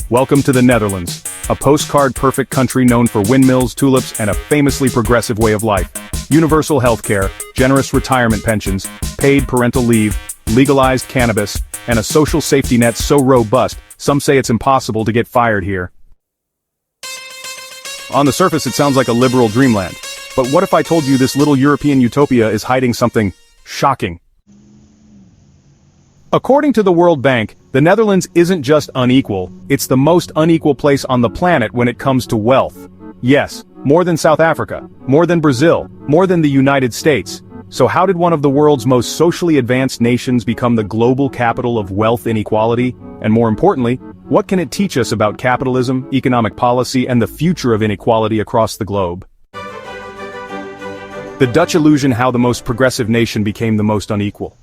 Welcome to the Netherlands, a postcard-perfect country known for windmills, tulips, and a famously progressive way of life. Universal healthcare, generous retirement pensions, paid parental leave, legalized cannabis, and a social safety net so robust, some say it's impossible to get fired here. On the surface it sounds like a liberal dreamland. But what if I told you this little European utopia is hiding something shocking? According to the World Bank, the Netherlands isn't just unequal, it's the most unequal place on the planet when it comes to wealth. Yes, more than South Africa, more than Brazil, more than the United States. So how did one of the world's most socially advanced nations become the global capital of wealth inequality? And more importantly, what can it teach us about capitalism, economic policy, and the future of inequality across the globe? The Dutch illusion: how the most progressive nation became the most unequal.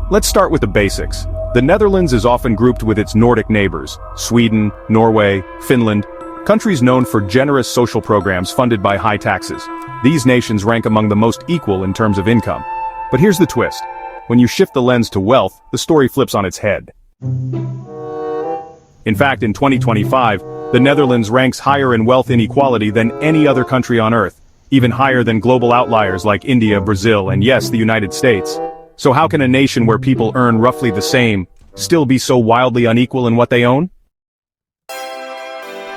Let's start with the basics. The Netherlands is often grouped with its Nordic neighbors, Sweden, Norway, Finland, countries known for generous social programs funded by high taxes. These nations rank among the most equal in terms of income. But here's the twist. When you shift the lens to wealth, the story flips on its head. In fact, in 2025, the Netherlands ranks higher in wealth inequality than any other country on Earth, even higher than global outliers like India, Brazil, and yes, the United States. So how can a nation where people earn roughly the same still be so wildly unequal in what they own?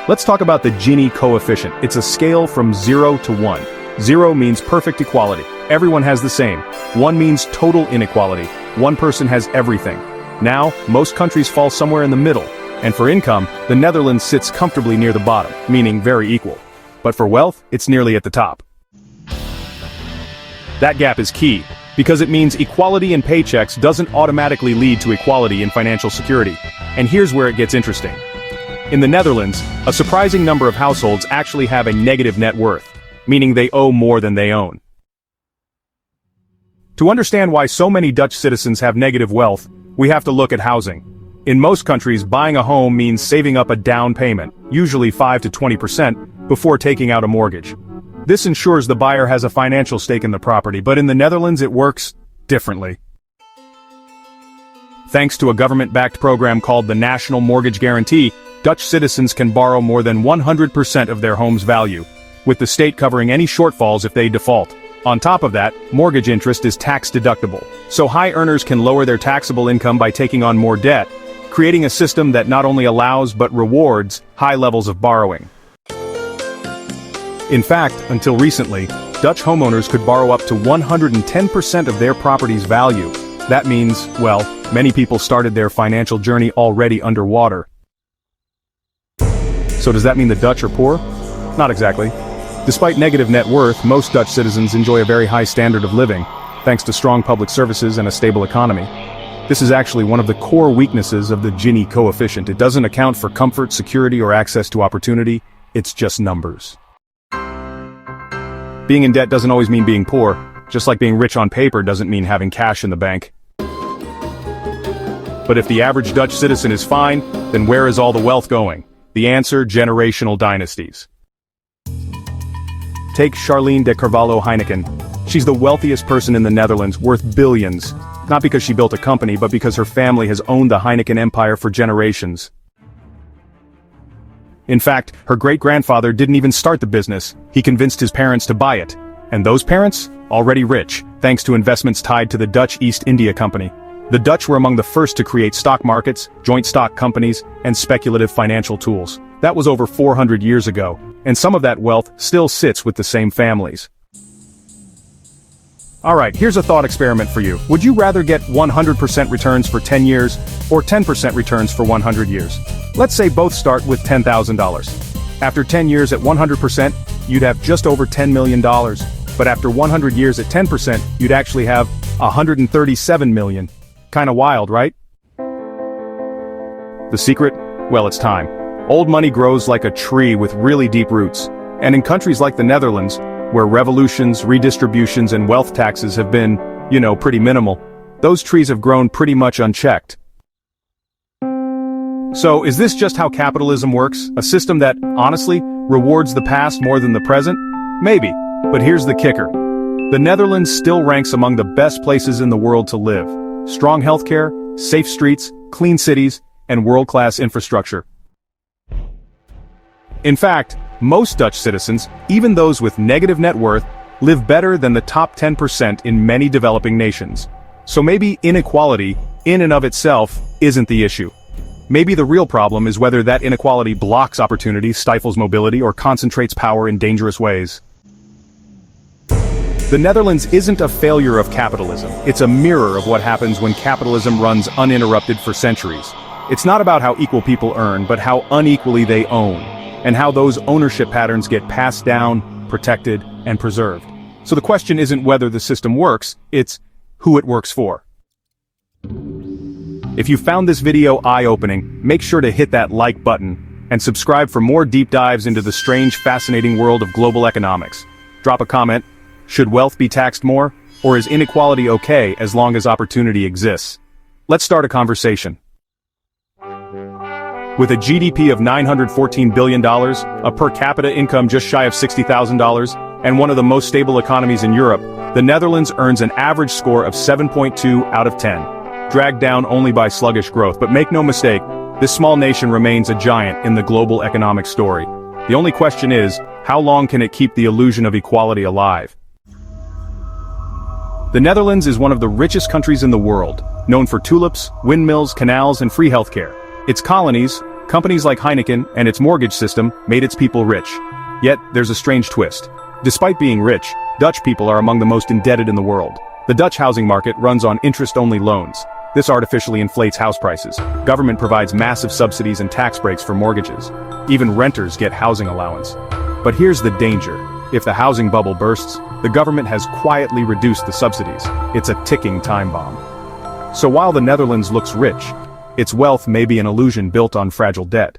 Let's talk about the Gini Coefficient. It's a scale from 0 to 1. 0 means perfect equality. Everyone has the same. 1 means total inequality. One person has everything. Now, most countries fall somewhere in the middle. And for income, the Netherlands sits comfortably near the bottom, meaning very equal. But for wealth, it's nearly at the top. That gap is key, because it means equality in paychecks doesn't automatically lead to equality in financial security. And here's where it gets interesting. In the Netherlands, a surprising number of households actually have a negative net worth, meaning they owe more than they own. To understand why so many Dutch citizens have negative wealth, we have to look at housing. In most countries, buying a home means saving up a down payment, usually 5 to 20%, before taking out a mortgage. This ensures the buyer has a financial stake in the property, but in the Netherlands it works differently. Thanks to a government-backed program called the National Mortgage Guarantee, Dutch citizens can borrow more than 100% of their home's value, with the state covering any shortfalls if they default. On top of that, mortgage interest is tax-deductible, so high earners can lower their taxable income by taking on more debt, creating a system that not only allows but rewards high levels of borrowing. In fact, until recently, Dutch homeowners could borrow up to 110% of their property's value. That means, well, many people started their financial journey already underwater. So does that mean the Dutch are poor? Not exactly. Despite negative net worth, most Dutch citizens enjoy a very high standard of living, thanks to strong public services and a stable economy. This is actually one of the core weaknesses of the Gini Coefficient. It doesn't account for comfort, security, or access to opportunity. It's just numbers. Being in debt doesn't always mean being poor, just like being rich on paper doesn't mean having cash in the bank. But if the average Dutch citizen is fine, then where is all the wealth going? The answer: generational dynasties. Take Charlene de Carvalho-Heineken. She's the wealthiest person in the Netherlands, worth billions. Not because she built a company, but because her family has owned the Heineken empire for generations. In fact, her great-grandfather didn't even start the business. He convinced his parents to buy it. And those parents? Already rich, thanks to investments tied to the Dutch East India Company. The Dutch were among the first to create stock markets, joint stock companies, and speculative financial tools. That was over 400 years ago, and some of that wealth still sits with the same families. Alright, here's a thought experiment for you. Would you rather get 100% returns for 10 years, or 10% returns for 100 years? Let's say both start with $10,000. After 10 years at 100%, you'd have just over $10 million. But after 100 years at 10%, you'd actually have $137 million. Kinda wild, right? The secret? Well, it's time. Old money grows like a tree with really deep roots. And in countries like the Netherlands, where revolutions, redistributions, and wealth taxes have been, pretty minimal, those trees have grown pretty much unchecked. So, is this just how capitalism works? A system that, honestly, rewards the past more than the present? Maybe. But here's the kicker. The Netherlands still ranks among the best places in the world to live. Strong healthcare, safe streets, clean cities, and world-class infrastructure. In fact, most Dutch citizens, even those with negative net worth, live better than the top 10% in many developing nations. So maybe inequality, in and of itself, isn't the issue. Maybe the real problem is whether that inequality blocks opportunity, stifles mobility, or concentrates power in dangerous ways. The Netherlands isn't a failure of capitalism. It's a mirror of what happens when capitalism runs uninterrupted for centuries. It's not about how equal people earn, but how unequally they own, and how those ownership patterns get passed down, protected, and preserved. So the question isn't whether the system works, it's who it works for. If you found this video eye-opening, make sure to hit that like button, and subscribe for more deep dives into the strange, fascinating world of global economics. Drop a comment. Should wealth be taxed more, or is inequality okay as long as opportunity exists? Let's start a conversation. With a GDP of $914 billion, a per capita income just shy of $60,000, and one of the most stable economies in Europe, the Netherlands earns an average score of 7.2 out of 10, dragged down only by sluggish growth. But make no mistake, this small nation remains a giant in the global economic story. The only question is, how long can it keep the illusion of equality alive? The Netherlands is one of the richest countries in the world, known for tulips, windmills, canals, and free healthcare. Its colonies, companies like Heineken, and its mortgage system made its people rich. Yet, there's a strange twist. Despite being rich, Dutch people are among the most indebted in the world. The Dutch housing market runs on interest-only loans. This artificially inflates house prices. Government provides massive subsidies and tax breaks for mortgages. Even renters get housing allowance. But here's the danger. If the housing bubble bursts, the government has quietly reduced the subsidies. It's a ticking time bomb. So while the Netherlands looks rich, its wealth may be an illusion built on fragile debt.